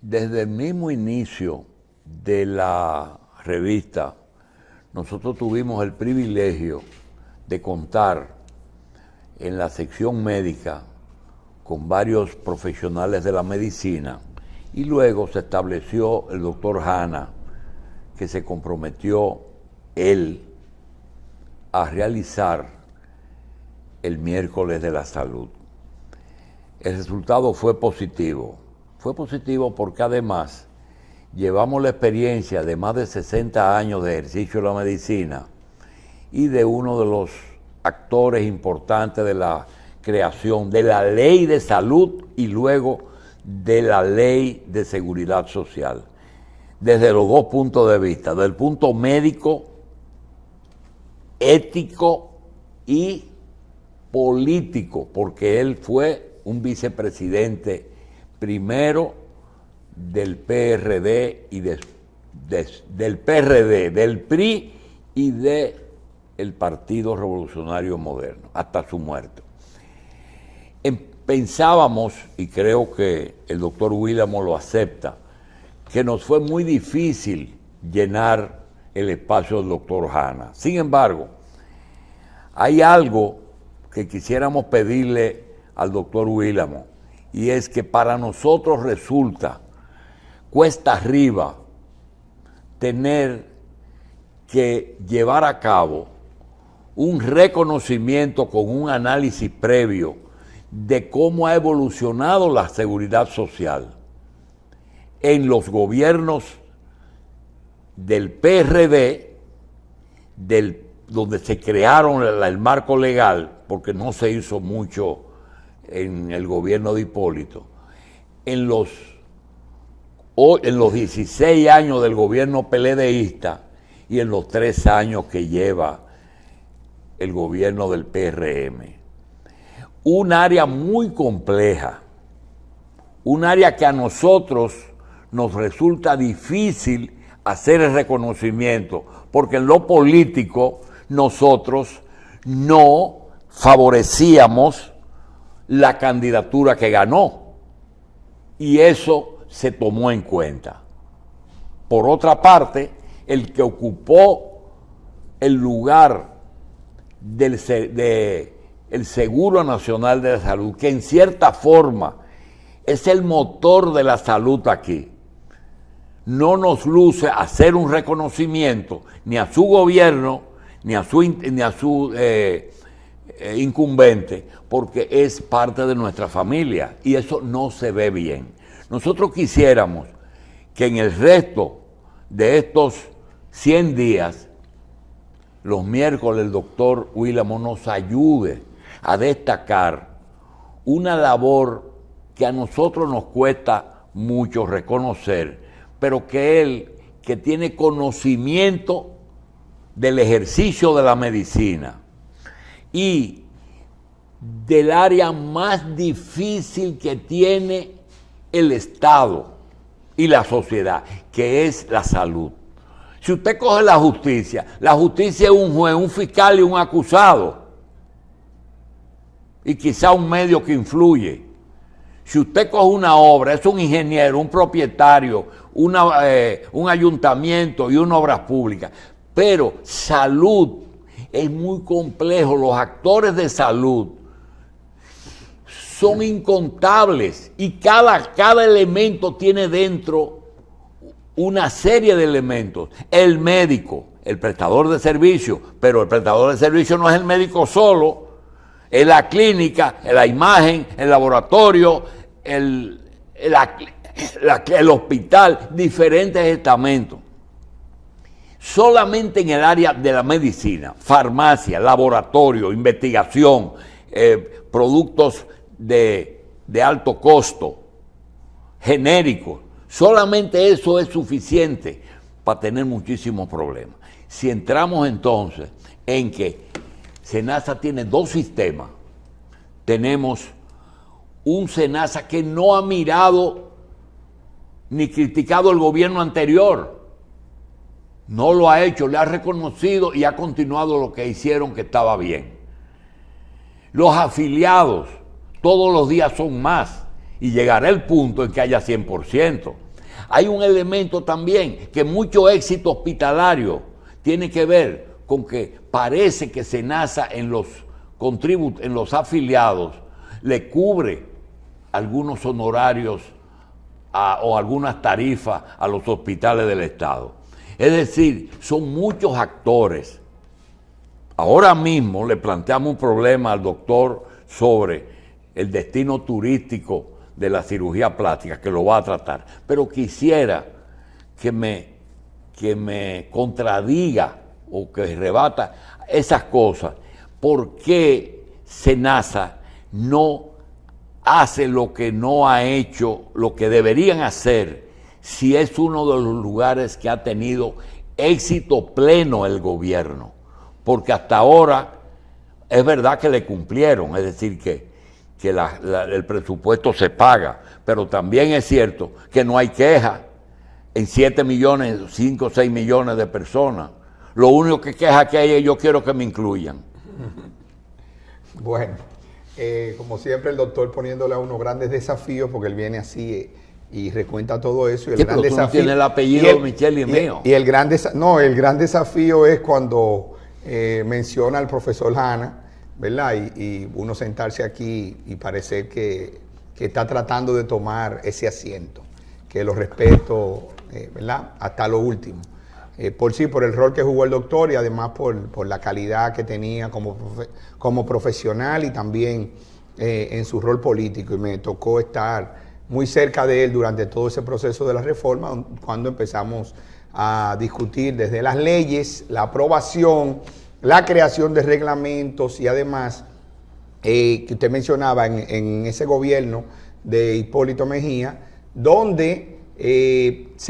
Desde el mismo inicio de la revista, nosotros tuvimos el privilegio de contar en la sección médica con varios profesionales de la medicina y luego se estableció el doctor Hanna, que se comprometió él a realizar el miércoles de la salud. El resultado fue positivo. Fue positivo porque además llevamos la experiencia de más de 60 años de ejercicio de la medicina y de uno de los actores importantes de la creación de la ley de salud y luego de la ley de seguridad social. Desde los dos puntos de vista, desde el punto médico, ético y político, porque él fue un vicepresidente primero del PRD y del PRD, del PRI y del Partido Revolucionario Moderno, hasta su muerte. Pensábamos, y creo que el doctor Willamo lo acepta, que nos fue muy difícil llenar el espacio del doctor Hanna. Sin embargo, hay algo que quisiéramos pedirle al doctor Willamo, y es que para nosotros resulta cuesta arriba tener que llevar a cabo un reconocimiento con un análisis previo de cómo ha evolucionado la seguridad social en los gobiernos del PRD, donde se crearon el marco legal, porque no se hizo mucho en el gobierno de Hipólito, en los 16 años del gobierno PLDista y en los 3 años que lleva el gobierno del PRM. Un área muy compleja, un área que a nosotros nos resulta difícil hacer el reconocimiento, porque en lo político nosotros no favorecíamos la candidatura que ganó, y eso se tomó en cuenta. Por otra parte, el que ocupó el lugar del Seguro Nacional de la Salud, que en cierta forma es el motor de la salud aquí, no nos luce hacer un reconocimiento ni a su gobierno ni a su incumbente, porque es parte de nuestra familia y eso no se ve bien. Nosotros quisiéramos que en el resto de estos 100 días, los miércoles, el doctor Willamo nos ayude a destacar una labor que a nosotros nos cuesta mucho reconocer, pero que él, que tiene conocimiento del ejercicio de la medicina y del área más difícil que tiene el Estado y la sociedad, que es la salud. Si usted coge la justicia es un juez, un fiscal y un acusado, y quizá un medio que influye. Si usted coge una obra, es un ingeniero, un propietario, un ayuntamiento y una obra pública. Pero salud es muy complejo. Los actores de salud son incontables y cada elemento tiene dentro una serie de elementos. El médico, el prestador de servicio, pero el prestador de servicio no es el médico solo, es la clínica, es la imagen, el laboratorio, el hospital, diferentes estamentos. Solamente en el área de la medicina, farmacia, laboratorio, investigación, productos de alto costo, genéricos, solamente eso es suficiente para tener muchísimos problemas. Si entramos entonces en que SENASA tiene dos sistemas, tenemos un SENASA que no ha mirado ni criticado el gobierno anterior, no lo ha hecho, le ha reconocido y ha continuado lo que hicieron, que estaba bien. Los afiliados todos los días son más y llegará el punto en que haya 100%. Hay un elemento también que mucho éxito hospitalario tiene que ver con que parece que SENASA en los afiliados le cubre algunos honorarios o algunas tarifas a los hospitales del Estado. Es decir, son muchos actores. Ahora mismo le planteamos un problema al doctor sobre el destino turístico de la cirugía plástica, que lo va a tratar. Pero quisiera que me contradiga o que rebata esas cosas. ¿Por qué SENASA no hace lo que no ha hecho, lo que deberían hacer, si es uno de los lugares que ha tenido éxito pleno el gobierno? Porque hasta ahora es verdad que le cumplieron, es decir, que el presupuesto se paga, pero también es cierto que no hay queja en 7 millones, 5 o 6 millones de personas. Lo único que queja que hay es: yo quiero que me incluyan. Bueno, como siempre el doctor poniéndole a unos grandes desafíos, porque él viene así y recuenta todo eso. Y el Sí, gran pero tú desafío, no tienes el apellido de Michelle y mío. Y el gran desafío es cuando menciona al profesor Hanna, ¿verdad? Y uno sentarse aquí y parecer que está tratando de tomar ese asiento, que lo respeto, ¿verdad? Hasta lo último. Por el rol que jugó el doctor y además por la calidad que tenía como profesional y también en su rol político. Y me tocó estar muy cerca de él durante todo ese proceso de la reforma, cuando empezamos a discutir desde las leyes, la aprobación, la creación de reglamentos y además, que usted mencionaba en ese gobierno de Hipólito Mejía, donde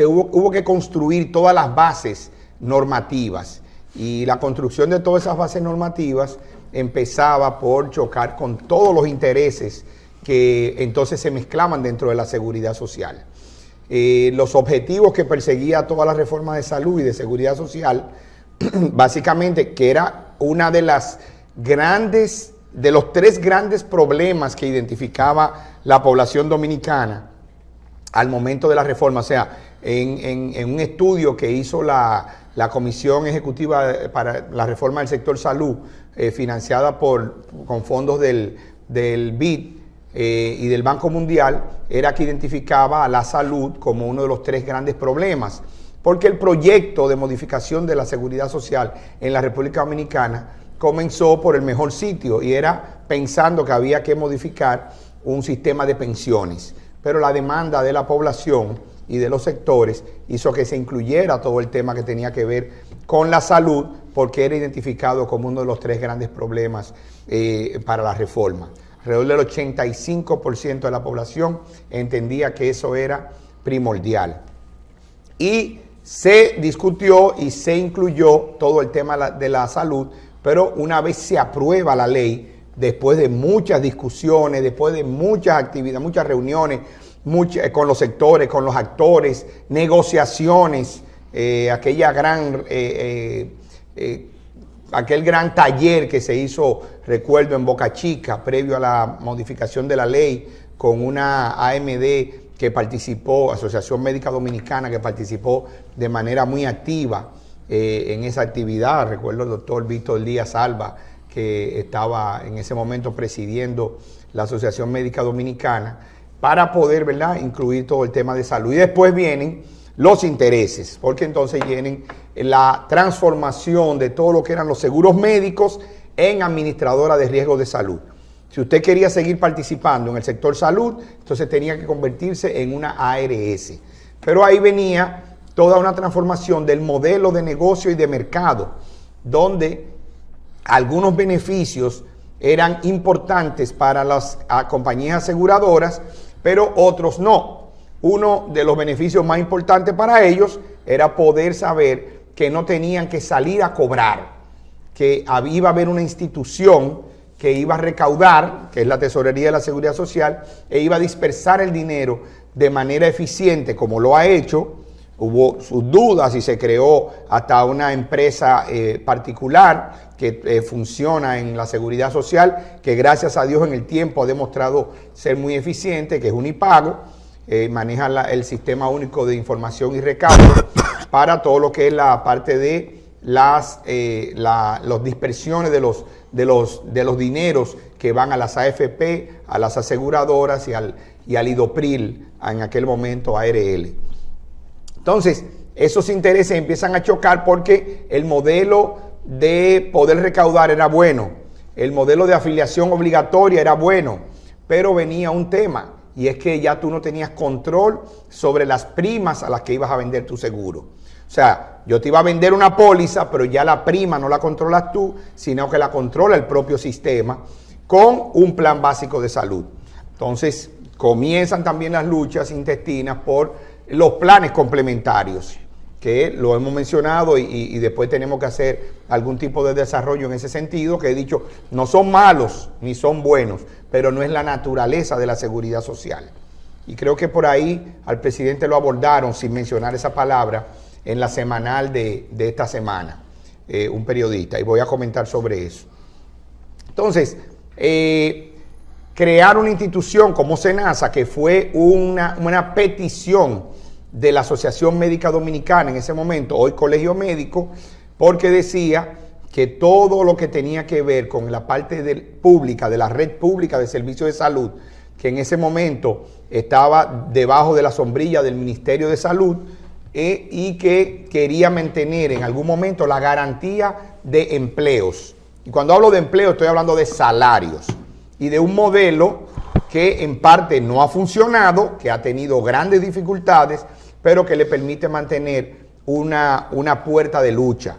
hubo que construir todas las bases normativas, y la construcción de todas esas bases normativas empezaba por chocar con todos los intereses que entonces se mezclaban dentro de la seguridad social. Los objetivos que perseguía toda la reforma de salud y de seguridad social, básicamente, que era una de los 3 grandes problemas que identificaba la población dominicana al momento de la reforma. O sea, en un estudio que hizo la Comisión Ejecutiva para la Reforma del Sector Salud, financiada con fondos del BID y del Banco Mundial, era que identificaba a la salud como uno de los 3 grandes problemas, porque el proyecto de modificación de la seguridad social en la República Dominicana comenzó por el mejor sitio, y era pensando que había que modificar un sistema de pensiones. Pero la demanda de la población y de los sectores hizo que se incluyera todo el tema que tenía que ver con la salud, porque era identificado como uno de los 3 grandes problemas para la reforma. Alrededor del 85% de la población entendía que eso era primordial. Y se discutió y se incluyó todo el tema de la salud, pero una vez se aprueba la ley, después de muchas discusiones, después de muchas actividades, muchas reuniones, con los sectores, con los actores, negociaciones, aquel gran taller que se hizo, recuerdo, en Boca Chica, previo a la modificación de la ley, con una AMD que participó, Asociación Médica Dominicana, que participó de manera muy activa en esa actividad. Recuerdo al doctor Víctor Díaz Alba, que estaba en ese momento presidiendo la Asociación Médica Dominicana, para poder, ¿verdad?, incluir todo el tema de salud. Y después vienen los intereses, porque entonces vienen la transformación de todo lo que eran los seguros médicos en administradora de riesgo de salud. Si usted quería seguir participando en el sector salud, entonces tenía que convertirse en una ARS. Pero ahí venía toda una transformación del modelo de negocio y de mercado, donde algunos beneficios eran importantes para las compañías aseguradoras, pero otros no. Uno de los beneficios más importantes para ellos era poder saber que no tenían que salir a cobrar, que iba a haber una institución que iba a recaudar, que es la Tesorería de la Seguridad Social, e iba a dispersar el dinero de manera eficiente, como lo ha hecho. Hubo sus dudas y se creó hasta una empresa particular que funciona en la seguridad social, que gracias a Dios en el tiempo ha demostrado ser muy eficiente, que es Unipago. maneja el Sistema Único de Información y Recaudo para todo lo que es la parte de las dispersiones de los dineros que van a las AFP, a las aseguradoras y al IDOPRIL, en aquel momento ARL. Entonces, esos intereses empiezan a chocar porque el modelo de poder recaudar era bueno, el modelo de afiliación obligatoria era bueno, pero venía un tema, y es que ya tú no tenías control sobre las primas a las que ibas a vender tu seguro. O sea, yo te iba a vender una póliza, pero ya la prima no la controlas tú, sino que la controla el propio sistema con un plan básico de salud. Entonces, comienzan también las luchas intestinas por los planes complementarios, que lo hemos mencionado y después tenemos que hacer algún tipo de desarrollo en ese sentido, que he dicho, no son malos ni son buenos, pero no es la naturaleza de la seguridad social. Y creo que por ahí al presidente lo abordaron, sin mencionar esa palabra, en la semanal de esta semana, un periodista, y voy a comentar sobre eso. Entonces, crear una institución como SENASA, que fue una petición de la Asociación Médica Dominicana en ese momento, hoy Colegio Médico, porque decía que todo lo que tenía que ver con la parte pública, de la red pública de servicios de salud, que en ese momento estaba debajo de la sombrilla del Ministerio de Salud, y que quería mantener en algún momento la garantía de empleos. Y cuando hablo de empleo estoy hablando de salarios y de un modelo que en parte no ha funcionado, que ha tenido grandes dificultades, pero que le permite mantener una puerta de lucha.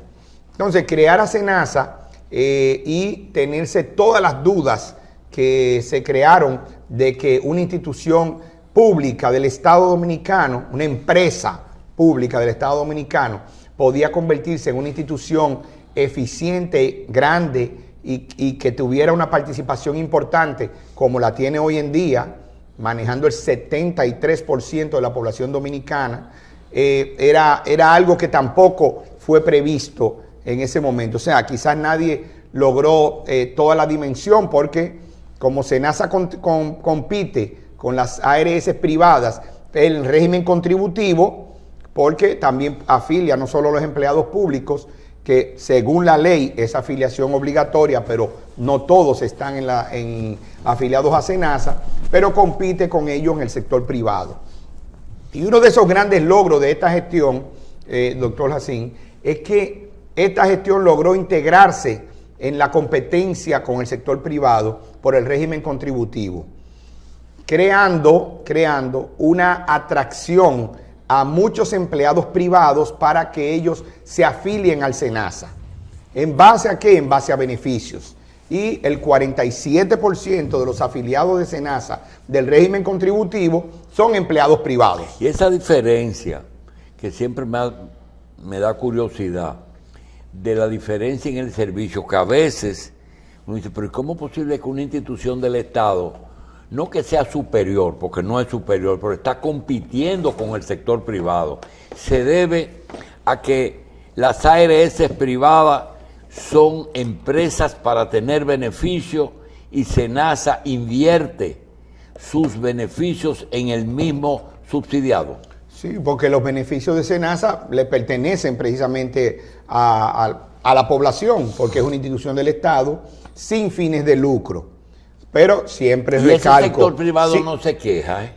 Entonces, crear a SENASA y tenerse todas las dudas que se crearon de que una institución pública del Estado Dominicano, una empresa pública del Estado Dominicano, podía convertirse en una institución eficiente, grande y que tuviera una participación importante como la tiene hoy en día, manejando el 73% de la población dominicana, era algo que tampoco fue previsto en ese momento. O sea, quizás nadie logró toda la dimensión porque como SENASA compite con las ARS privadas, el régimen contributivo, porque también afilia no solo a los empleados públicos, que según la ley es afiliación obligatoria, pero no todos están afiliados a SENASA, pero compite con ellos en el sector privado. Y uno de esos grandes logros de esta gestión, doctor Jacín, es que esta gestión logró integrarse en la competencia con el sector privado por el régimen contributivo, creando una atracción a muchos empleados privados para que ellos se afilien al SENASA. ¿En base a qué? En base a beneficios. Y el 47% de los afiliados de SENASA del régimen contributivo son empleados privados. Y esa diferencia, que siempre me da curiosidad, de la diferencia en el servicio, que a veces uno dice, pero ¿cómo es posible que una institución del Estado, no que sea superior, porque no es superior, pero está compitiendo con el sector privado? Se debe a que las ARS privadas son empresas para tener beneficios y SENASA invierte sus beneficios en el mismo subsidiado. Sí, porque los beneficios de SENASA le pertenecen precisamente a la población, porque es una institución del Estado sin fines de lucro. Pero siempre recalco. Y ese sector privado sí, no se queja,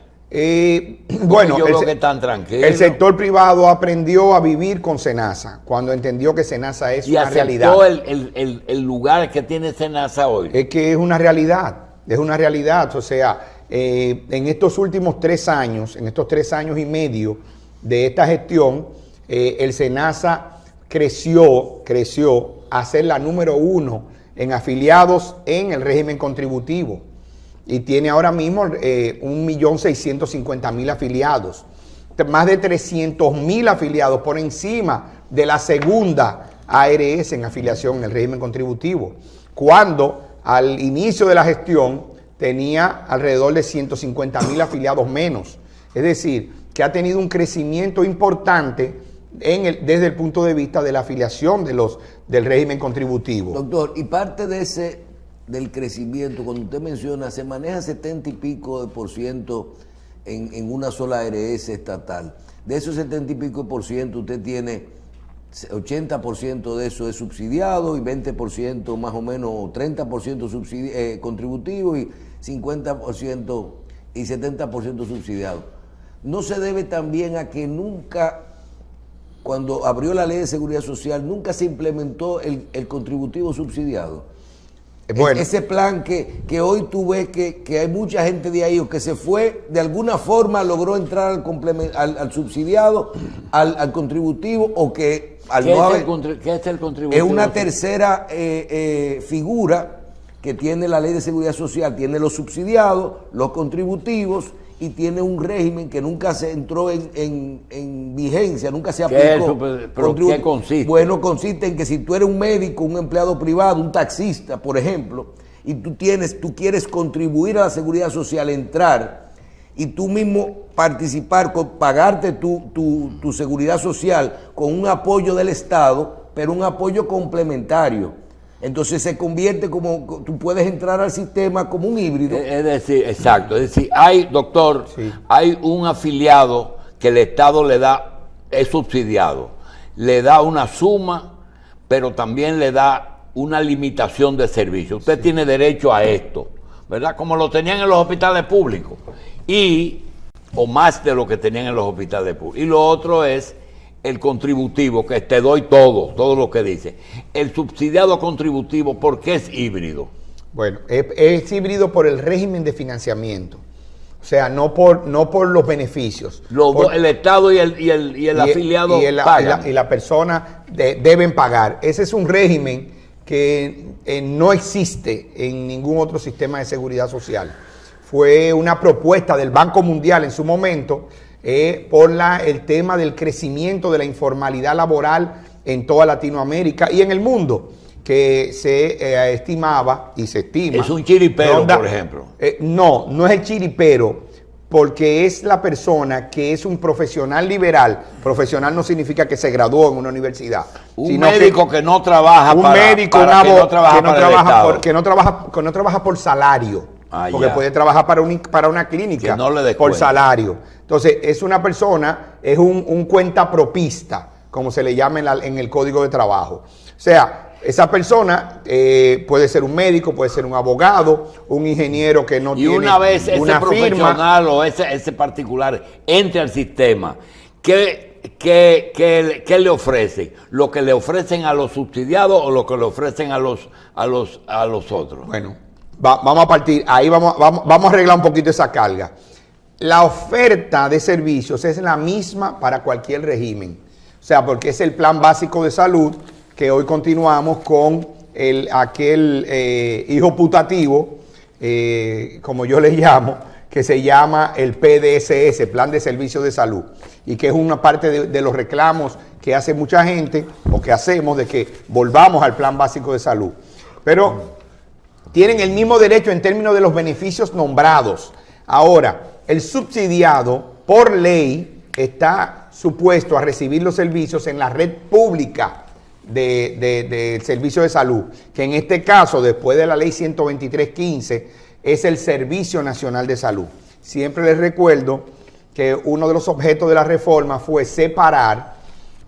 bueno, yo veo que están tranquilos. El sector privado aprendió a vivir con SENASA cuando entendió que SENASA es una realidad. Y el lugar que tiene SENASA hoy. Es que es una realidad, o sea, en estos últimos 3 años, en estos 3 años y medio de esta gestión, el SENASA creció a ser la número 1 en afiliados en el régimen contributivo y tiene ahora mismo 1.650.000 afiliados, más de 300.000 afiliados por encima de la segunda ARS en afiliación en el régimen contributivo, cuando al inicio de la gestión tenía alrededor de 150.000 afiliados menos. Es decir, que ha tenido un crecimiento importante desde el punto de vista de la afiliación del régimen contributivo. Doctor, y parte del crecimiento, cuando usted menciona, se maneja 70 y pico de % en una sola ARS estatal. De esos 70 y pico por ciento, usted tiene 80% de eso es subsidiado y 20% más o menos, 30% contributivo y 50% y 70% subsidiado. ¿No se debe también a que nunca, cuando abrió la ley de seguridad social, nunca se implementó el contributivo subsidiado? Bueno, ese plan que hoy tú ves que hay mucha gente de ahí o que se fue, de alguna forma logró entrar al subsidiado, al contributivo, o que al ¿Qué no es haber, ¿qué es el contributivo? es una tercera figura que tiene la ley de seguridad social, tiene los subsidiados, los contributivos, y tiene un régimen que nunca se entró en vigencia, nunca se aplicó. ¿Qué es eso? ¿Pero qué consiste? Bueno, consiste en que si tú eres un médico, un empleado privado, un taxista, por ejemplo, y tú quieres contribuir a la seguridad social, entrar y tú mismo participar, pagarte tu seguridad social con un apoyo del Estado, pero un apoyo complementario. Entonces se convierte como, tú puedes entrar al sistema como un híbrido. Es decir, exacto, es decir, hay, doctor, sí, hay un afiliado que el Estado le da, es subsidiado, le da una suma, pero también le da una limitación de servicio. Usted sí tiene derecho a esto, ¿verdad? Como lo tenían en los hospitales públicos, o más de lo que tenían en los hospitales públicos. Y lo otro es el contributivo, que te doy todo lo que dice. El subsidiado contributivo, ¿por qué es híbrido? Bueno, es híbrido por el régimen de financiamiento. O sea, no por los beneficios. El Estado y el afiliado pagan. Y la persona deben pagar. Ese es un régimen que no existe en ningún otro sistema de seguridad social. Fue una propuesta del Banco Mundial en su momento, por el tema del crecimiento de la informalidad laboral en toda Latinoamérica y en el mundo, que se estimaba y se estima. Es un chiripero, por ejemplo. No es el chiripero, porque es la persona que es un profesional liberal. Profesional no significa que se graduó en una universidad. Un médico que no trabaja que no trabaja por salario. Porque puede trabajar para una clínica por salario. Entonces, es una persona, es un cuentapropista, como se le llama en el Código de Trabajo. O sea, esa persona puede ser un médico, puede ser un abogado, un ingeniero que no tiene una firma. Y una vez ese profesional o ese particular entre al sistema, ¿qué le ofrecen? ¿Lo que le ofrecen a los subsidiados o lo que le ofrecen a los otros? Bueno, vamos a partir, ahí vamos a arreglar un poquito esa carga. La oferta de servicios es la misma para cualquier régimen. O sea, porque es el plan básico de salud, que hoy continuamos con aquel hijo putativo, como yo le llamo, que se llama el PDSS, Plan de Servicios de Salud, y que es una parte de los reclamos que hace mucha gente, o que hacemos, de que volvamos al plan básico de salud. Pero tienen el mismo derecho en términos de los beneficios nombrados. Ahora, el subsidiado, por ley, está supuesto a recibir los servicios en la red pública de servicio de salud, que en este caso, después de la ley 123.15, es el Servicio Nacional de Salud. Siempre les recuerdo que uno de los objetos de la reforma fue separar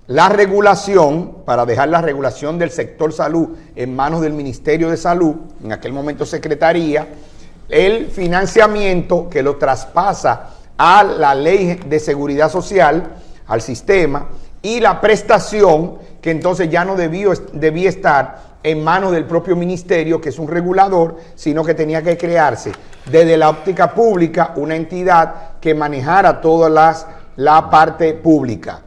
la regulación, para dejar la regulación del sector salud en manos del Ministerio de Salud, en aquel momento Secretaría, el financiamiento que lo traspasa a la Ley de Seguridad Social, al sistema, y la prestación que entonces ya no debía estar en manos del propio ministerio, que es un regulador, sino que tenía que crearse desde la óptica pública una entidad que manejara toda la parte pública.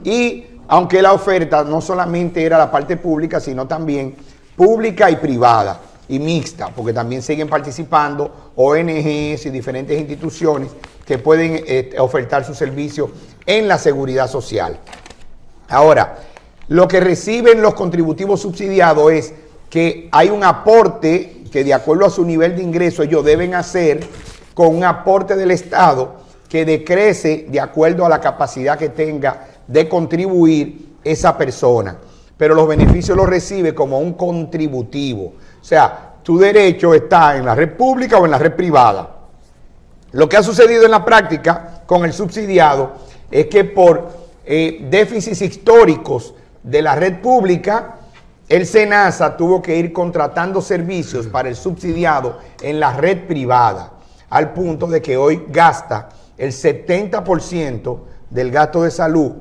Y aunque la oferta no solamente era la parte pública, sino también pública y privada y mixta, porque también siguen participando ONGs y diferentes instituciones que pueden ofertar sus servicios en la seguridad social. Ahora, lo que reciben los contributivos subsidiados es que hay un aporte que, de acuerdo a su nivel de ingreso, ellos deben hacer con un aporte del Estado que decrece de acuerdo a la capacidad que tenga de contribuir esa persona. Pero los beneficios los recibe como un contributivo. O sea, tu derecho está en la red pública o en la red privada. Lo que ha sucedido en la práctica con el subsidiado es que por déficits históricos de la red pública, el SENASA tuvo que ir contratando servicios para el subsidiado en la red privada, al punto de que hoy gasta el 70% del gasto de salud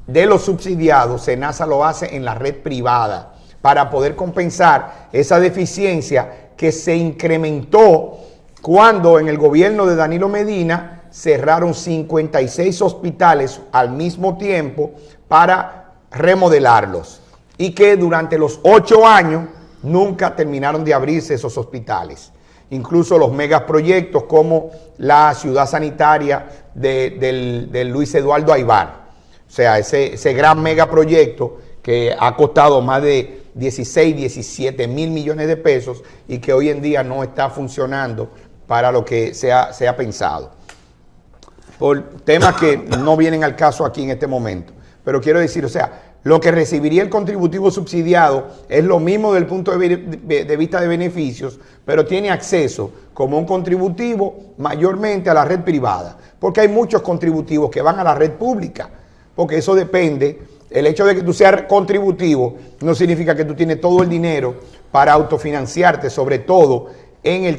de los subsidiados. SENASA lo hace en la red privada para poder compensar esa deficiencia que se incrementó cuando en el gobierno de Danilo Medina cerraron 56 hospitales al mismo tiempo para remodelarlos, y que durante los 8 años nunca terminaron de abrirse esos hospitales. Incluso los megaproyectos como la ciudad sanitaria de Luis Eduardo Aybar, o sea, ese gran megaproyecto que ha costado más de 16, 17 mil millones de pesos y que hoy en día no está funcionando para lo que se ha pensado, por temas que no vienen al caso aquí en este momento. Pero quiero decir, o sea, lo que recibiría el contributivo subsidiado es lo mismo desde el punto de vista de beneficios, pero tiene acceso como un contributivo mayormente a la red privada, porque hay muchos contributivos que van a la red pública, porque eso depende. El hecho de que tú seas contributivo no significa que tú tienes todo el dinero para autofinanciarte, sobre todo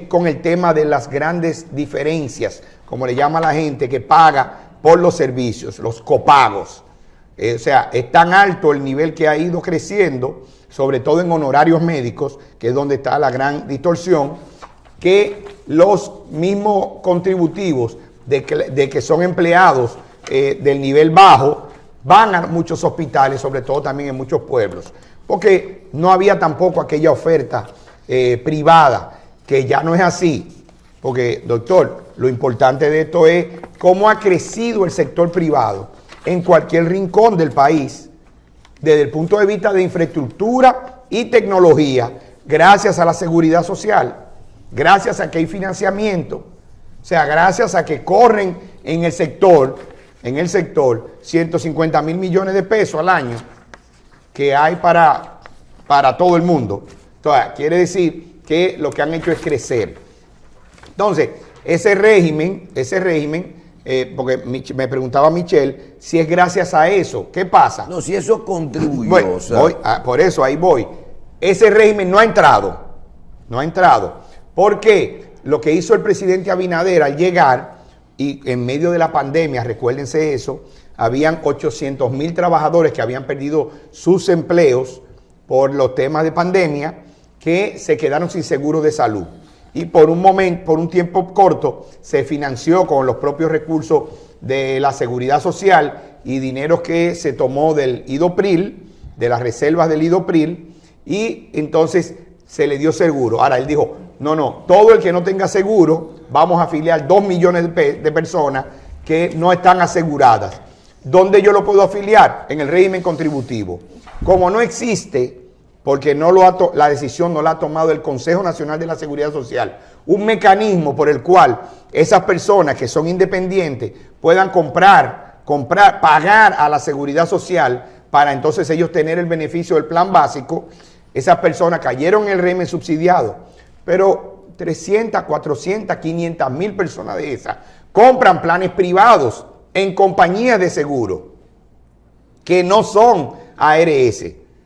con el tema de las grandes diferencias, como le llama la gente, que paga por los servicios, los copagos. O sea, es tan alto el nivel que ha ido creciendo, sobre todo en honorarios médicos, que es donde está la gran distorsión, que los mismos contributivos de que son empleados del nivel bajo van a muchos hospitales, sobre todo también en muchos pueblos, porque no había tampoco aquella oferta privada, que ya no es así. Porque, doctor, lo importante de esto es cómo ha crecido el sector privado en cualquier rincón del país, desde el punto de vista de infraestructura y tecnología, gracias a la seguridad social, gracias a que hay financiamiento, o sea, gracias a que corren en el sector 150 mil millones de pesos al año que hay para todo el mundo. Entonces, quiere decir que lo que han hecho es crecer. Entonces, ese régimen, porque me preguntaba Michelle si es gracias a eso. ¿Qué pasa? No, si eso contribuyó. Bueno, o sea, por eso, ahí voy. Ese régimen no ha entrado. No ha entrado. Porque lo que hizo el presidente Abinader al llegar, y en medio de la pandemia, recuérdense eso, habían 800,000 trabajadores que habían perdido sus empleos por los temas de pandemia, que se quedaron sin seguro de salud. Y por un tiempo corto, se financió con los propios recursos de la seguridad social y dinero que se tomó del IDOPRIL, de las reservas del IDOPRIL, y entonces se le dio seguro. Ahora él dijo, no, todo el que no tenga seguro, vamos a afiliar 2 millones de personas que no están aseguradas. ¿Dónde yo lo puedo afiliar? En el régimen contributivo. Como no existe, porque la decisión no la ha tomado el Consejo Nacional de la Seguridad Social, un mecanismo por el cual esas personas que son independientes puedan pagar a la Seguridad Social para entonces ellos tener el beneficio del plan básico. Esas personas cayeron en el régimen subsidiado, pero 300, 400, 500 mil personas de esas compran planes privados en compañías de seguro que no son ARS.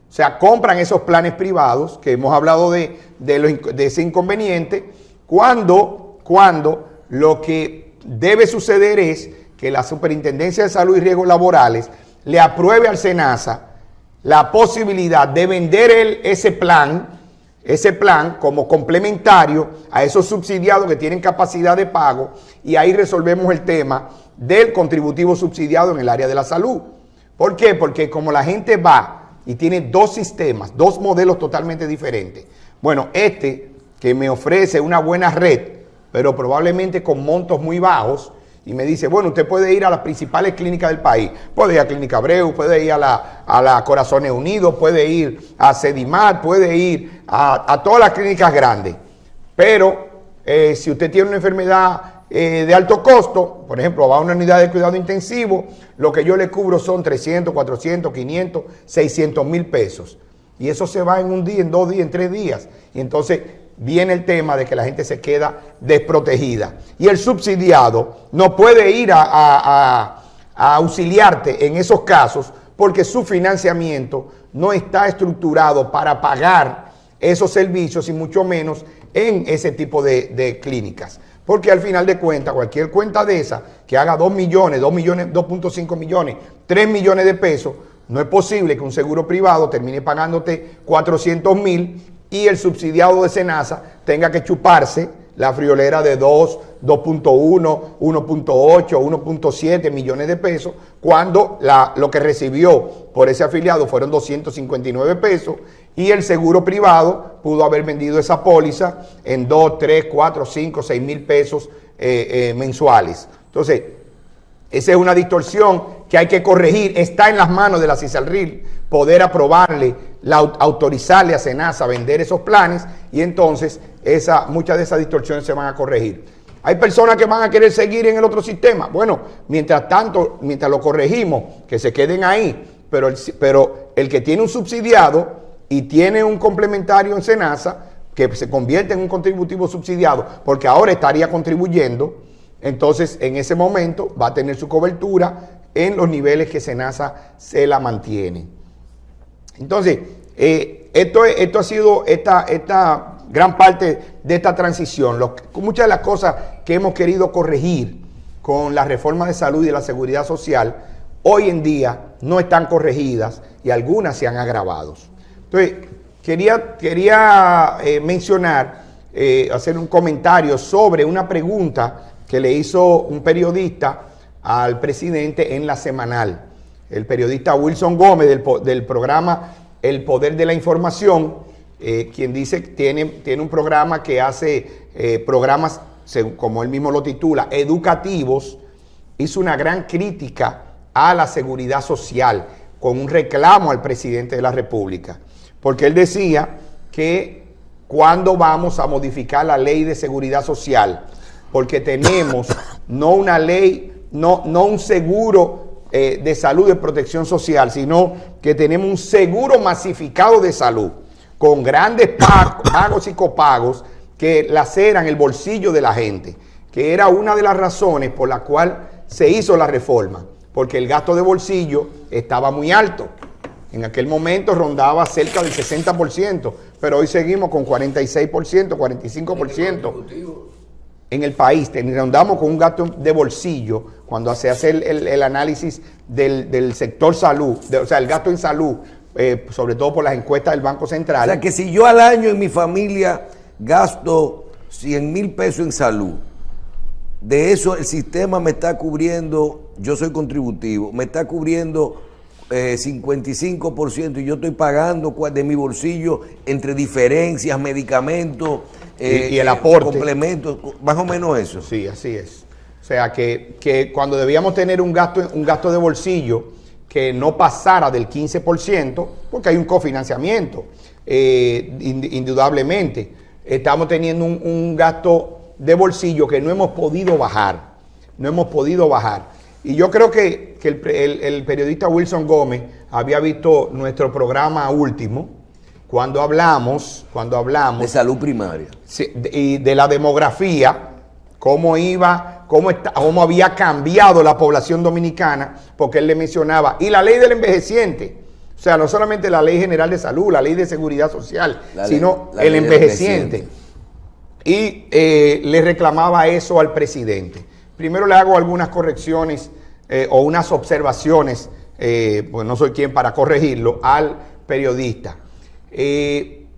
O sea, compran esos planes privados, que hemos hablado de ese inconveniente, cuando lo que debe suceder es que la Superintendencia de Salud y Riesgos Laborales le apruebe al SENASA la posibilidad de vender ese plan como complementario a esos subsidiados que tienen capacidad de pago, y ahí resolvemos el tema del contributivo subsidiado en el área de la salud. ¿Por qué? Porque como la gente va y tiene dos sistemas, dos modelos totalmente diferentes. Bueno, que me ofrece una buena red, pero probablemente con montos muy bajos, y me dice, bueno, usted puede ir a las principales clínicas del país, puede ir a Clínica Abreu, puede ir a la Corazones Unidos, puede ir a Sedimar, puede ir a todas las clínicas grandes, pero si usted tiene una enfermedad de alto costo, por ejemplo, va a una unidad de cuidado intensivo, lo que yo le cubro son 300, 400, 500, 600 mil pesos. Y eso se va en un día, en 2 días, en 3 días. Y entonces viene el tema de que la gente se queda desprotegida. Y el subsidiado no puede ir a auxiliarte en esos casos porque su financiamiento no está estructurado para pagar esos servicios y mucho menos en ese tipo de clínicas. Porque al final de cuentas, cualquier cuenta de esa que haga 2 millones, 2.5 millones, 3 millones de pesos, no es posible que un seguro privado termine pagándote 400,000 y el subsidiado de SENASA tenga que chuparse la friolera de 2, 2.1, 1.8, 1.7 millones de pesos, cuando lo que recibió por ese afiliado fueron 259 pesos y el seguro privado pudo haber vendido esa póliza en 2, 3, 4, 5, 6 mil pesos mensuales. Entonces, esa es una distorsión que hay que corregir. Está en las manos de la CISALRIL poder aprobarle, autorizarle a SENASA a vender esos planes y entonces muchas de esas distorsiones se van a corregir. Hay personas que van a querer seguir en el otro sistema. Bueno, mientras tanto, mientras lo corregimos, que se queden ahí, pero el que tiene un subsidiado y tiene un complementario en SENASA, que se convierte en un contributivo subsidiado, porque ahora estaría contribuyendo, entonces en ese momento va a tener su cobertura en los niveles que SENASA se la mantiene. Entonces, esto ha sido esta gran parte de esta transición. Muchas de las cosas que hemos querido corregir con la reforma de salud y de la seguridad social, hoy en día no están corregidas y algunas se han agravado. Entonces, quería mencionar, hacer un comentario sobre una pregunta que le hizo un periodista al presidente en La Semanal. El periodista Wilson Gómez del programa El Poder de la Información, quien dice que tiene un programa que hace programas, como él mismo lo titula, educativos, hizo una gran crítica a la seguridad social con un reclamo al presidente de la República. Porque él decía que cuando vamos a modificar la ley de seguridad social, porque tenemos no una ley, no un seguro de salud de protección social, sino que tenemos un seguro masificado de salud, con grandes pagos y copagos que laceran el bolsillo de la gente, que era una de las razones por la cual se hizo la reforma, porque el gasto de bolsillo estaba muy alto. En aquel momento rondaba cerca del 60%, pero hoy seguimos con 46%, 45% en el país. Rondamos con un gasto de bolsillo cuando se hace el análisis del sector salud, o sea, el gasto en salud, sobre todo por las encuestas del Banco Central. O sea, que si yo al año en mi familia gasto 100,000 pesos en salud, de eso el sistema me está cubriendo, yo soy contributivo, me está cubriendo 55% y yo estoy pagando de mi bolsillo entre diferencias, medicamentos y el aporte, complementos, más o menos eso. Sí, así es. O sea que cuando debíamos tener un gasto de bolsillo que no pasara del 15%, porque hay un cofinanciamiento, indudablemente, estamos teniendo un gasto de bolsillo que no hemos podido bajar. Y yo creo que el periodista Wilson Gómez había visto nuestro programa último, cuando hablamos de salud primaria y de la demografía, cómo había cambiado la población dominicana, porque él le mencionaba, y la ley del envejeciente, o sea, no solamente la ley general de salud, la ley de seguridad social, sino el envejeciente. Y le reclamaba eso al presidente. Primero le hago algunas correcciones o unas observaciones, pues no soy quien para corregirlo, al periodista.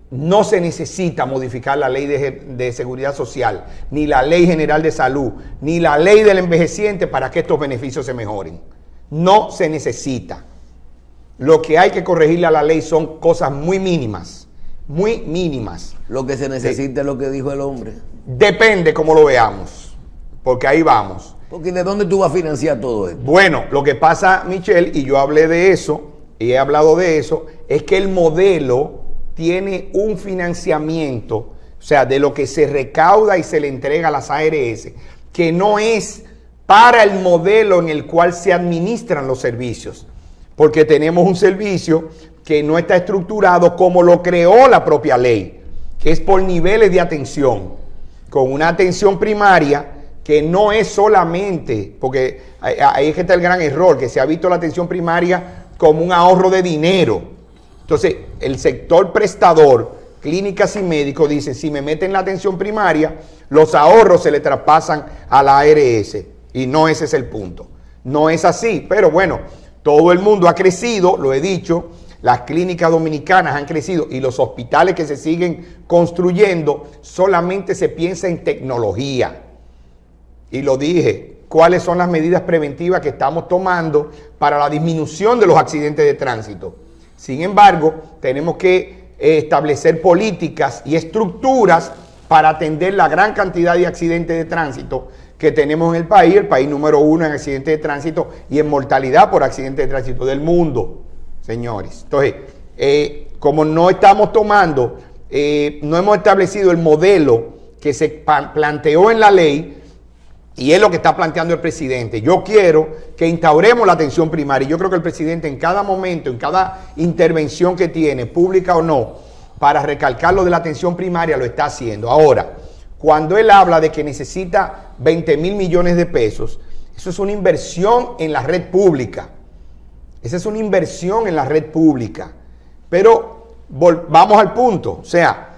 No se necesita modificar la ley de seguridad social, ni la ley general de salud, ni la ley del envejeciente para que estos beneficios se mejoren. No se necesita. Lo que hay que corregirle a la ley son cosas muy mínimas, muy mínimas. Lo que se necesita es lo que dijo el hombre. Depende cómo lo veamos, porque ahí vamos. Porque ¿de dónde tú vas a financiar todo esto? Bueno, lo que pasa, Michelle, y yo hablé de eso, y he hablado de eso, es que el modelo tiene un financiamiento, o sea, de lo que se recauda y se le entrega a las ARS, que no es para el modelo en el cual se administran los servicios, porque tenemos un servicio que no está estructurado como lo creó la propia ley, que es por niveles de atención, con una atención primaria que no es solamente, porque ahí es que está el gran error, que se ha visto la atención primaria como un ahorro de dinero. Entonces, el sector prestador, clínicas y médicos, dice, si me meten la atención primaria, los ahorros se le traspasan a la ARS. Y no ese es el punto. No es así, pero bueno, todo el mundo ha crecido, lo he dicho, las clínicas dominicanas han crecido y los hospitales que se siguen construyendo, solamente se piensa en tecnología. Y lo dije, ¿cuáles son las medidas preventivas que estamos tomando para la disminución de los accidentes de tránsito? Sin embargo, tenemos que establecer políticas y estructuras para atender la gran cantidad de accidentes de tránsito que tenemos en el país número 1 en accidentes de tránsito y en mortalidad por accidentes de tránsito del mundo, señores. Entonces, como no estamos tomando, no hemos establecido el modelo que se planteó en la ley, y es lo que está planteando el presidente. Yo quiero que instauremos la atención primaria. Yo creo que el presidente en cada momento, en cada intervención que tiene, pública o no, para recalcar lo de la atención primaria, lo está haciendo. Ahora, cuando él habla de que necesita 20,000 millones de pesos, eso es una inversión en la red pública. Esa es una inversión en la red pública. Pero vamos al punto. O sea,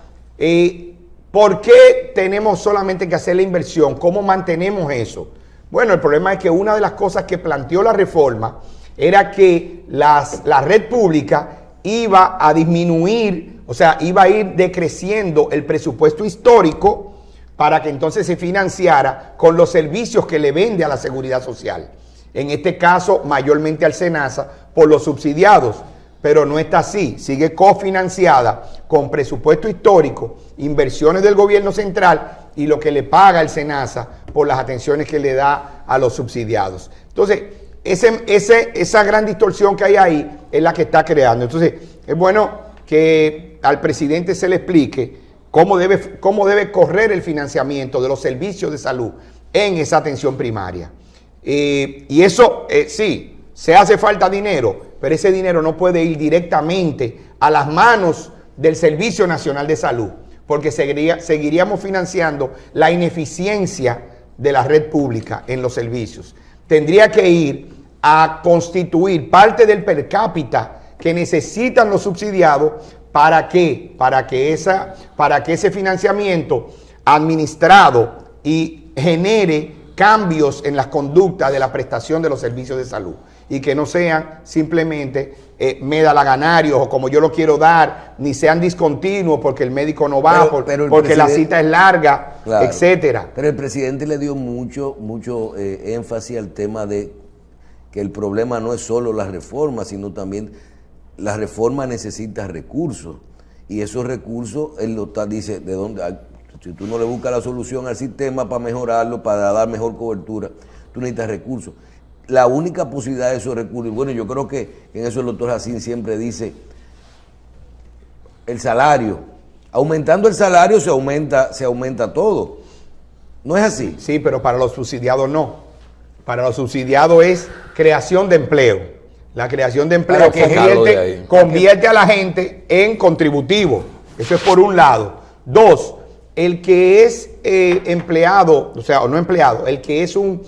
¿por qué tenemos solamente que hacer la inversión? ¿Cómo mantenemos eso? Bueno, el problema es que una de las cosas que planteó la reforma era que la red pública iba a disminuir, o sea, iba a ir decreciendo el presupuesto histórico para que entonces se financiara con los servicios que le vende a la Seguridad Social. En este caso, mayormente al SENASA, por los subsidiados. Pero no está así, sigue cofinanciada con presupuesto histórico, inversiones del gobierno central y lo que le paga el SENASA por las atenciones que le da a los subsidiados. Entonces, esa gran distorsión que hay ahí es la que está creando. Entonces, es bueno que al presidente se le explique cómo debe correr el financiamiento de los servicios de salud en esa atención primaria. Y eso, sí, se hace falta dinero, pero ese dinero no puede ir directamente a las manos del Servicio Nacional de Salud, porque seguiríamos financiando la ineficiencia de la red pública en los servicios. Tendría que ir a constituir parte del per cápita que necesitan los subsidiados. ¿Para qué? Para que ese financiamiento administrado y genere cambios en las conductas de la prestación de los servicios de salud y que no sean simplemente medalaganarios o como yo lo quiero dar, ni sean discontinuos porque el médico no va, porque la cita es larga, claro, etcétera. Pero el presidente le dio mucho énfasis al tema de que el problema no es solo la reforma, sino también la reforma necesita recursos y esos recursos, él dice, ¿de dónde? Si tú no le buscas la solución al sistema para mejorarlo, para dar mejor cobertura, tú necesitas recursos. La única posibilidad de esos recursos, bueno, yo creo que en eso el doctor Jacín siempre dice, el salario, aumentando el salario se aumenta todo. ¿No es así? Sí, pero para los subsidiados no. Para los subsidiados es creación de empleo. La creación de empleo convierte a la gente en contributivo. Eso es por un lado. Dos, el que es empleado, o sea, o no empleado, el que es un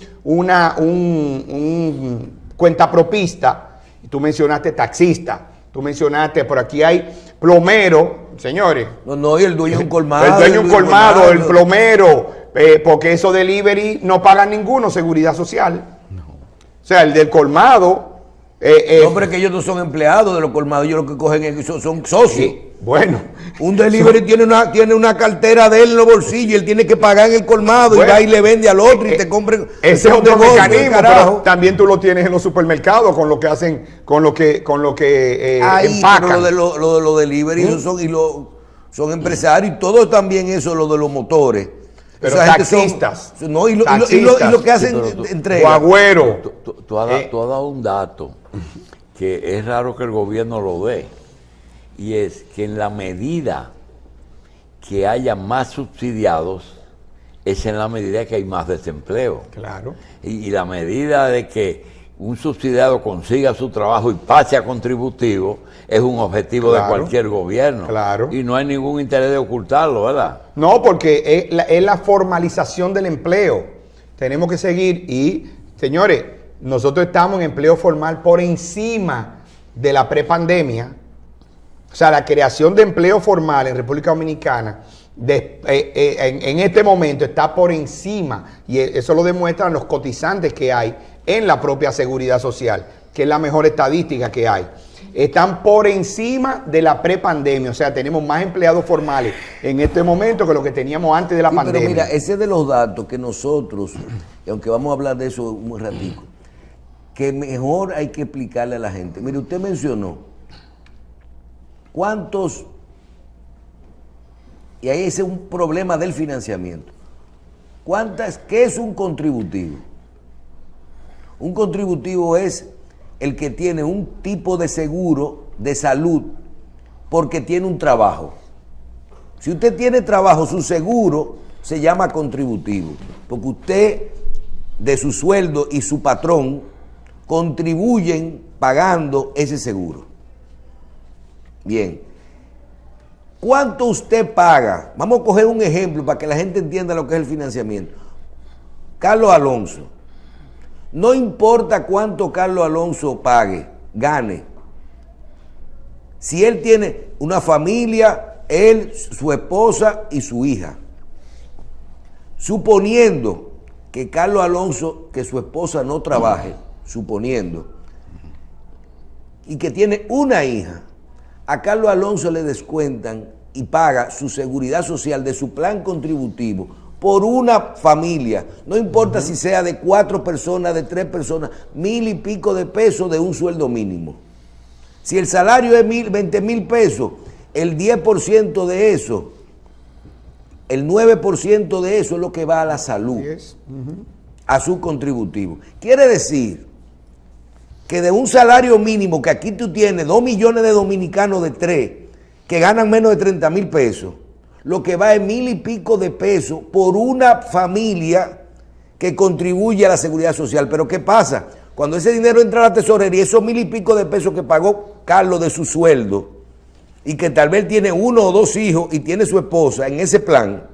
cuentapropista, tú mencionaste taxista, tú mencionaste, por aquí hay plomero, señores. No, y el dueño de un colmado. El dueño de un colmado, el plomero, porque esos delivery no pagan ninguno seguridad social. No. O sea, el del colmado. No, pero es que ellos no son empleados de los colmados, ellos lo que cogen son socios. Sí, bueno. Un delivery tiene una cartera de él en los bolsillos, él tiene que pagar en el colmado, bueno, y va y le vende al otro y te compren. Ese es otro mecanismo, pero también tú lo tienes en los supermercados con lo que hacen, con lo que empacan. Pero lo de los delivery son empresarios y todo también eso, lo de los motores. Pero taxistas. Y lo que hacen entrega. Guagüero. Tú has dado un dato que es raro que el gobierno lo dé. Y es que en la medida que haya más subsidiados, es en la medida que hay más desempleo. Claro. Y la medida de que un subsidiado consiga su trabajo y pase a contributivo, es un objetivo de cualquier gobierno. Claro. Y no hay ningún interés de ocultarlo, ¿verdad? No, porque es la formalización del empleo. Tenemos que seguir y, señores, nosotros estamos en empleo formal por encima de la prepandemia. O sea, la creación de empleo formal en República Dominicana en este momento está por encima, y eso lo demuestran los cotizantes que hay en la propia Seguridad Social, que es la mejor estadística que hay. Están por encima de la prepandemia, o sea, tenemos más empleados formales en este momento que lo que teníamos antes de la pandemia. Pero mira, ese es de los datos que nosotros, y aunque vamos a hablar de eso un ratico, que mejor hay que explicarle a la gente. Mire, usted mencionó cuántos, y ahí ese es un problema del financiamiento. ¿Qué es un contributivo? Un contributivo es el que tiene un tipo de seguro de salud porque tiene un trabajo. Si usted tiene trabajo, su seguro se llama contributivo, porque usted, de su sueldo y su patrón, contribuyen pagando ese seguro. Bien. ¿Cuánto usted paga? Vamos a coger un ejemplo para que la gente entienda lo que es el financiamiento. Carlos Alonso. No importa cuánto Carlos Alonso pague, gane. Si él tiene una familia, él, su esposa y su hija. Suponiendo que Carlos Alonso, que su esposa no trabaje, suponiendo, y que tiene una hija, a Carlos Alonso le descuentan y paga su seguridad social de su plan contributivo por una familia, no importa si sea de 4 personas, de 3 personas, 1,000 y pico de pesos de un sueldo mínimo. Si el salario es 20,000 pesos, el 10% de eso, el 9% de eso es lo que va a la salud, a su contributivo. Quiere decir que de un salario mínimo, que aquí tú tienes 2 millones de dominicanos de 3, que ganan menos de 30,000 pesos, lo que va es 1,000 y pico de pesos por una familia que contribuye a la seguridad social. Pero ¿qué pasa? Cuando ese dinero entra a la tesorería, esos 1,000 y pico de pesos que pagó Carlos de su sueldo, y que tal vez tiene 1 o 2 hijos y tiene su esposa en ese plan,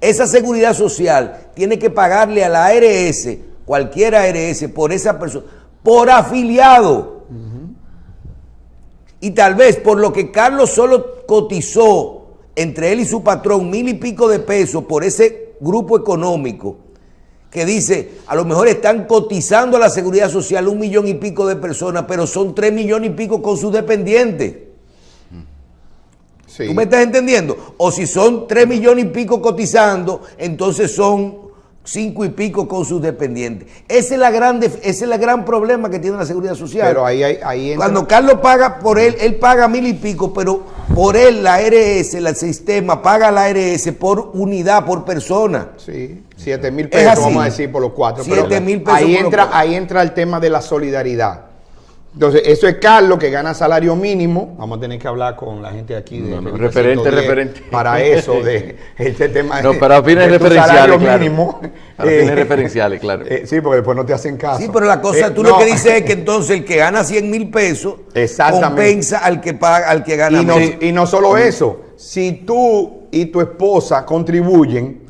esa seguridad social tiene que pagarle a la ARS, cualquier ARS, por esa persona, por afiliado. Y tal vez por lo que Carlos solo cotizó entre él y su patrón 1,000 y pico de pesos por ese grupo económico, que dice, a lo mejor están cotizando a la seguridad social 1 millón y pico de personas, pero son 3 millones y pico con sus dependientes. Sí. ¿Tú me estás entendiendo? O si son 3 millones y pico cotizando, entonces son 5 y pico con sus dependientes. Ese es el gran problema que tiene la seguridad social. Pero ahí entra... Cuando Carlos paga por él paga 1,000 y pico, pero por él la ARS, el sistema paga la ARS por unidad, por persona. Sí, 7,000 pesos, vamos a decir, por los 4. 7,000 pesos. Ahí entra el tema de la solidaridad. Entonces, eso es Carlos, que gana salario mínimo. Vamos a tener que hablar con la gente aquí de referente. Para eso, de este tema no, para fines referenciales, claro. Mínimo. Para fines referenciales, claro. Sí, porque después no te hacen caso. Sí, pero la cosa, tú no. Lo que dices es que entonces el que gana 100,000 pesos compensa al que paga, al que gana menos. Y no solo eso, si tú y tu esposa contribuyen,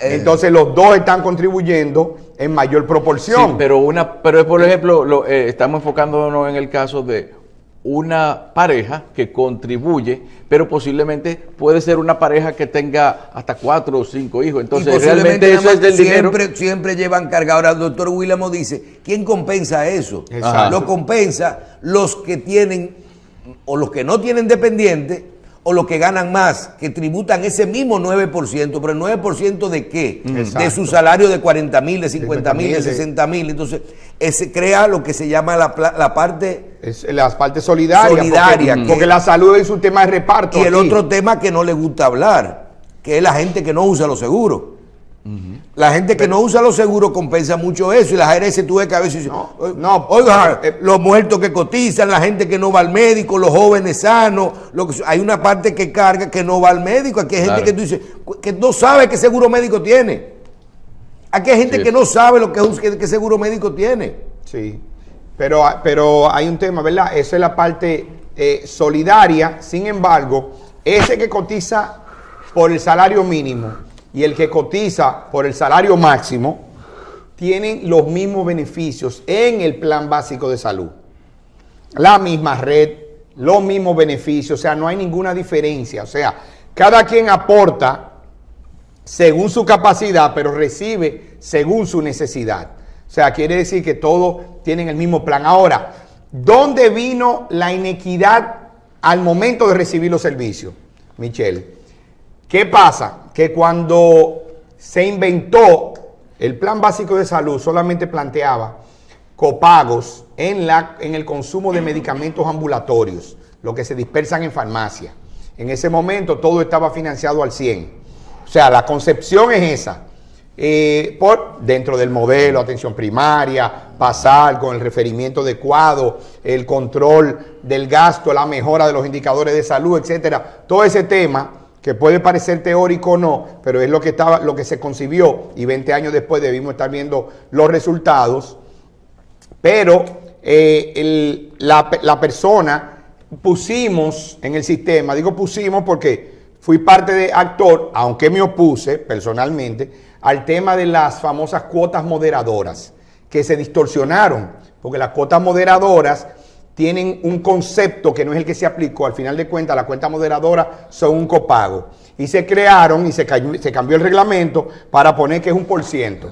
entonces los dos están contribuyendo en mayor proporción. Sí, pero por ejemplo, estamos enfocándonos en el caso de una pareja que contribuye, pero posiblemente puede ser una pareja que tenga hasta 4 o 5 hijos. Entonces, realmente eso es del dinero. Siempre llevan carga. Ahora, el doctor Willamo dice, ¿quién compensa eso? Lo compensa los que tienen, o los que no tienen dependientes, o los que ganan más, que tributan ese mismo 9%, pero el 9% ¿de qué? De su salario de 40,000, de 50,000, de 60,000. Entonces, ese crea lo que se llama la parte... la parte solidaria. Porque la salud es un tema de reparto. Y el otro tema que no le gusta hablar, que es la gente que no usa los seguros. La gente que no usa los seguros compensa mucho eso, y las ARS tú ves que a veces oiga, los muertos que cotizan, la gente que no va al médico, los jóvenes sanos, hay una parte que carga que no va al médico. Aquí hay gente que tú dices que no sabe qué seguro médico tiene. Aquí hay gente que no sabe lo que seguro médico tiene. Sí, pero hay un tema, ¿verdad? Eso es la parte solidaria. Sin embargo, ese que cotiza por el salario mínimo y el que cotiza por el salario máximo tienen los mismos beneficios en el plan básico de salud. La misma red, los mismos beneficios, o sea, no hay ninguna diferencia. O sea, cada quien aporta según su capacidad, pero recibe según su necesidad. O sea, quiere decir que todos tienen el mismo plan. Ahora, ¿dónde vino la inequidad al momento de recibir los servicios, Michelle? ¿Qué pasa? Que cuando se inventó el plan básico de salud, solamente planteaba copagos en el consumo de medicamentos ambulatorios, lo que se dispersan en farmacia. En ese momento todo estaba financiado al 100. O sea, la concepción es esa. Dentro del modelo, atención primaria, pasar con el referimiento adecuado, el control del gasto, la mejora de los indicadores de salud, etcétera. Todo ese tema que puede parecer teórico o no, pero es lo que se concibió y 20 años después debimos estar viendo los resultados. Pero la persona pusimos en el sistema, digo pusimos porque fui parte de actor, aunque me opuse personalmente, al tema de las famosas cuotas moderadoras, que se distorsionaron, porque las cuotas moderadoras tienen un concepto que no es el que se aplicó. Al final de cuentas, las cuotas moderadoras son un copago. Y se crearon y se cambió el reglamento para poner que es 1%.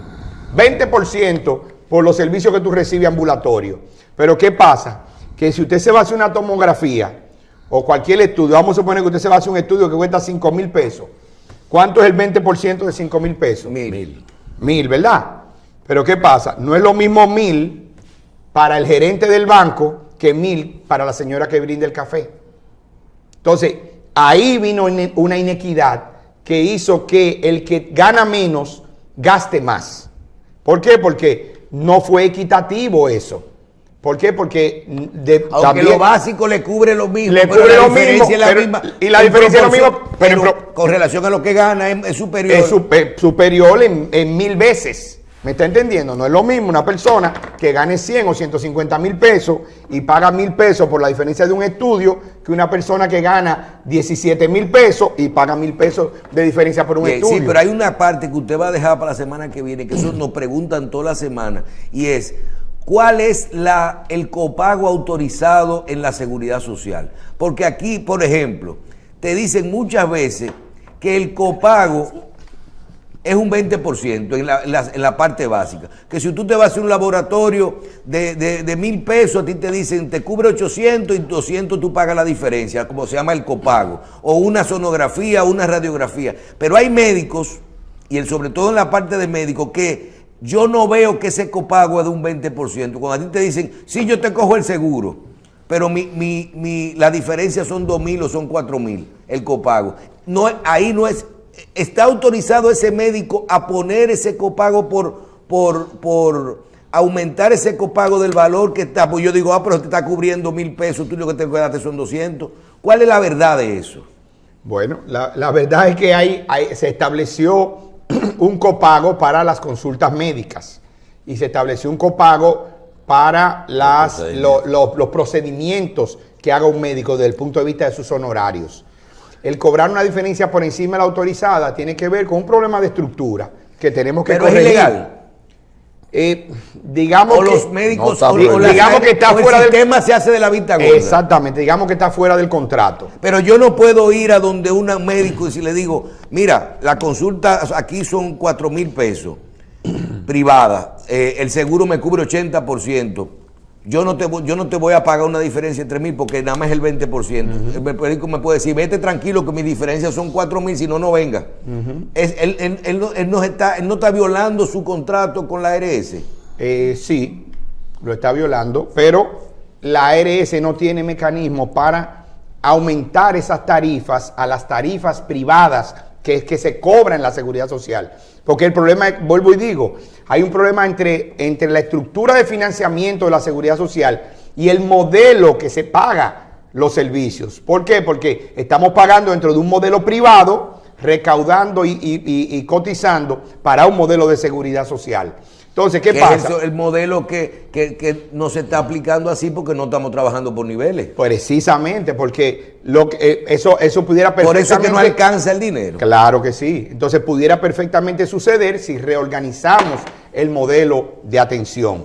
20% por los servicios que tú recibes ambulatorio. Pero ¿qué pasa? Que si usted se va a hacer una tomografía o cualquier estudio, vamos a suponer que usted se va a hacer un estudio que cuesta 5,000 pesos. ¿Cuánto es el 20% de 5,000 pesos? 1,000, ¿verdad? Pero ¿qué pasa? No es lo mismo 1,000 para el gerente del banco que 1,000 para la señora que brinda el café. Entonces, ahí vino una inequidad que hizo que el que gana menos gaste más. ¿Por qué? Porque no fue equitativo eso. ¿Por qué? Porque aunque también lo básico le cubre lo mismo, le cubre lo mismo, y la diferencia es lo mismo, pero con relación a lo que gana es superior. Es superior en 1,000 veces. ¿Me está entendiendo? No es lo mismo una persona que gane 100 o 150,000 pesos y paga 1,000 pesos por la diferencia de un estudio que una persona que gana 17,000 pesos y paga 1,000 pesos de diferencia por un estudio. Sí, pero hay una parte que usted va a dejar para la semana que viene, que eso nos preguntan toda la semana, y es: ¿cuál es el copago autorizado en la seguridad social? Porque aquí, por ejemplo, te dicen muchas veces que el copago es un 20% en la parte básica. Que si tú te vas a hacer un laboratorio de 1,000 pesos, a ti te dicen, te cubre 800 y 200 tú pagas la diferencia, como se llama el copago. O una sonografía, una radiografía. Pero hay médicos, y sobre todo en la parte de médicos, que yo no veo que ese copago es de un 20%. Cuando a ti te dicen, sí, yo te cojo el seguro, pero la diferencia son 2,000 o son 4,000, el copago. No, ahí no es, está autorizado ese médico a poner ese copago por aumentar ese copago del valor que está. Pues yo digo, pero te está cubriendo 1,000 pesos, tú lo que te quedaste son 200. ¿Cuál es la verdad de eso? Bueno, la verdad es que se estableció un copago para las consultas médicas y se estableció un copago para los procedimientos que haga un médico desde el punto de vista de sus honorarios. El cobrar una diferencia por encima de la autorizada tiene que ver con un problema de estructura que tenemos que corregir. ¿Pero es ilegal? Digamos o que los médicos digamos que está fuera del sistema, se hace de la vista gorda. Exactamente, digamos que está fuera del contrato. Pero yo no puedo ir a donde un médico y si le digo, mira, la consulta aquí son 4,000 pesos privada, el seguro me cubre 80%. Yo no te voy a pagar una diferencia entre 1,000 porque nada más es el 20%. El médico me puede decir, vete tranquilo que mis diferencias son 4,000, si no, no venga. Él no está violando su contrato con la ARS. Sí, lo está violando, pero la ARS no tiene mecanismo para aumentar esas tarifas a las tarifas privadas que se cobran en la seguridad social. Porque el problema, vuelvo y digo, hay un problema entre la estructura de financiamiento de la seguridad social y el modelo que se paga los servicios. ¿Por qué? Porque estamos pagando dentro de un modelo privado, recaudando y cotizando para un modelo de seguridad social. Entonces, ¿qué Que pasa? es el modelo que no se está aplicando así porque no estamos trabajando por niveles. Precisamente, porque eso pudiera Por perfectamente... eso es que no alcanza el dinero. Claro que sí. Entonces pudiera perfectamente suceder si reorganizamos el modelo de atención.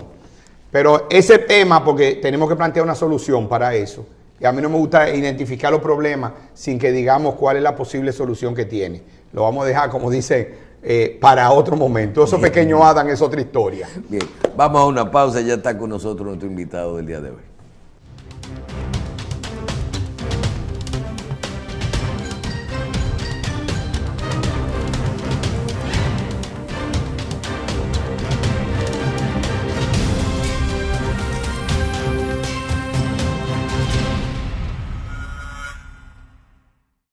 Pero ese tema, porque tenemos que plantear una solución para eso. Y a mí no me gusta identificar los problemas sin que digamos cuál es la posible solución que tiene. Lo vamos a dejar, como dice, para otro momento. Eso pequeño Adán es otra historia. Bien, vamos a una pausa. Ya está con nosotros nuestro invitado del día de hoy.